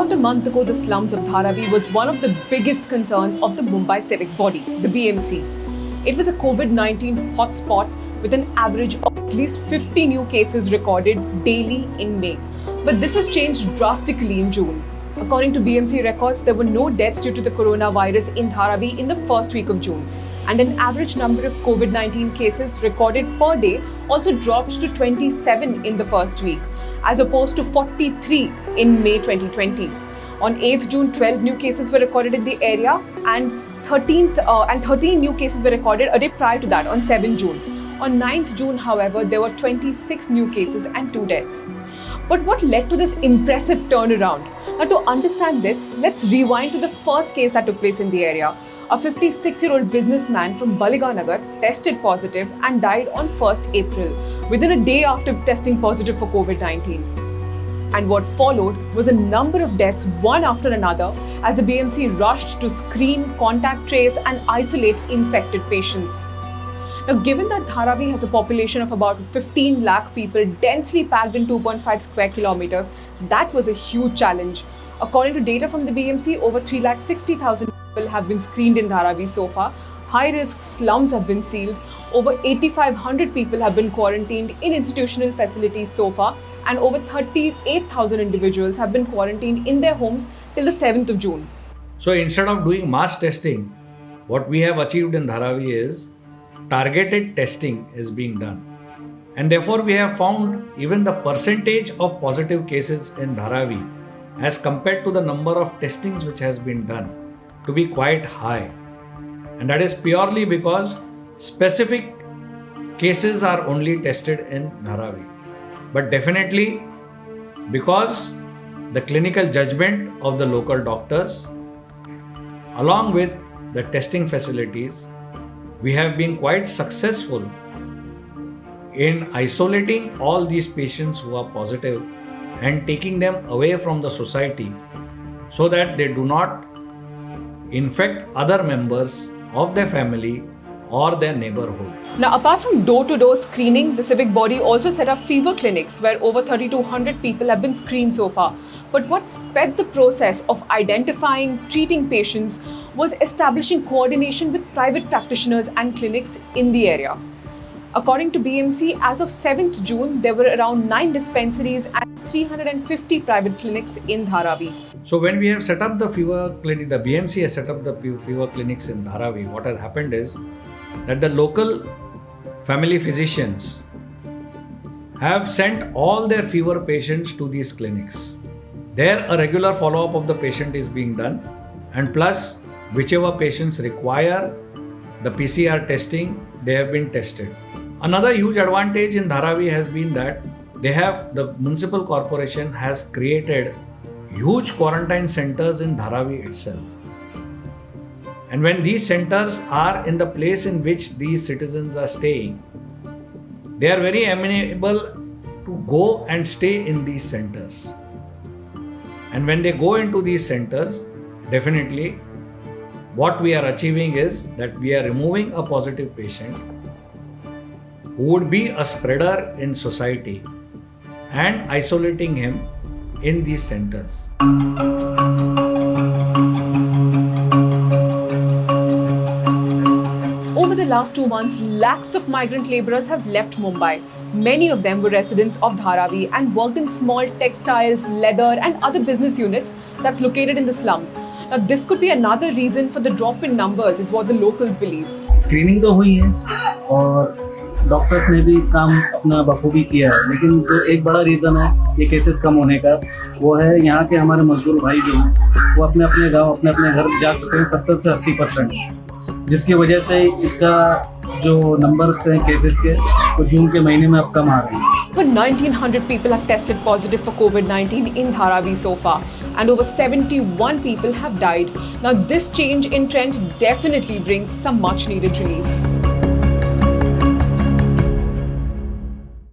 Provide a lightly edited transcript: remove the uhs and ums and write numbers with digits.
About a month ago, the slums of Dharavi was one of the biggest concerns of the Mumbai civic body, the BMC. It was a COVID-19 hotspot with an average of at least 50 new cases recorded daily in May. But this has changed drastically in June. According to BMC records, there were no deaths due to the coronavirus in Dharavi in the first week of June. And an average number of COVID-19 cases recorded per day also dropped to 27 in the first week, as opposed to 43 in May 2020. On 8th June, 12 new cases were recorded in the area, and 13 new cases were recorded a day prior to that, on 7th June. On 9th June, however, there were 26 new cases and 2 deaths. But what led to this impressive turnaround? Now, to understand this, let's rewind to the first case that took place in the area. A 56-year-old businessman from Baliganagar tested positive and died on 1st April, within a day after testing positive for COVID-19. And what followed was a number of deaths, one after another, as the BMC rushed to screen, contact trace and isolate infected patients. Now, given that Dharavi has a population of about 15 lakh people densely packed in 2.5 square kilometers, that was a huge challenge. According to data from the BMC, over 3,60,000 people have been screened in Dharavi so far. High-risk slums have been sealed. Over 8,500 people have been quarantined in institutional facilities so far, and over 38,000 individuals have been quarantined in their homes till the 7th of June. So instead of doing mass testing, what we have achieved in Dharavi is targeted testing is being done. And therefore we have found even the percentage of positive cases in Dharavi as compared to the number of testings which has been done to be quite high. And that is purely because specific cases are only tested in Dharavi. But definitely because the clinical judgment of the local doctors along with the testing facilities, we have been quite successful in isolating all these patients who are positive and taking them away from the society so that they do not infect other members of their family or their neighborhood. Now, apart from door-to-door screening, the civic body also set up fever clinics where over 3,200 people have been screened so far. But what sped the process of identifying, treating patients was establishing coordination with private practitioners and clinics in the area. According to BMC, as of 7th June, there were around 9 dispensaries and 350 private clinics in Dharavi. So when we have set up the fever clinic, the BMC has set up the fever clinics in Dharavi, what has happened is that the local family physicians have sent all their fever patients to these clinics. There a regular follow-up of the patient is being done, and plus whichever patients require the PCR testing, they have been tested. Another huge advantage in Dharavi has been that the municipal corporation has created huge quarantine centers in Dharavi itself. And when these centers are in the place in which these citizens are staying, they are very amenable to go and stay in these centers. And when they go into these centers, definitely what we are achieving is that we are removing a positive patient who would be a spreader in society and isolating him in these centers. Over the last 2 months, lakhs of migrant laborers have left Mumbai. Many of them were residents of Dharavi and worked in small textiles, leather and other business units that's located in the slums. Now, this could be another reason for the drop in numbers, is what the locals believe. Screening तो हुई है और doctors ने भी काम अपना बखूबी किया है, लेकिन जो एक बड़ा रीज़न है ये केसेस कम होने का, वो है यहाँ के हमारे मजदूर भाई जो हैं वो अपने अपने गांव अपने अपने घर जा चुके हैं 70 से 80%, जिसकी वजह से इसका जो नंबर्स हैं केसेस के वो जून के महीने में अब कम आ रहे हैं. Over 1,900 people have tested positive for COVID-19 in Dharavi so far, and over 71 people have died. Now, this change in trend definitely brings some much needed relief.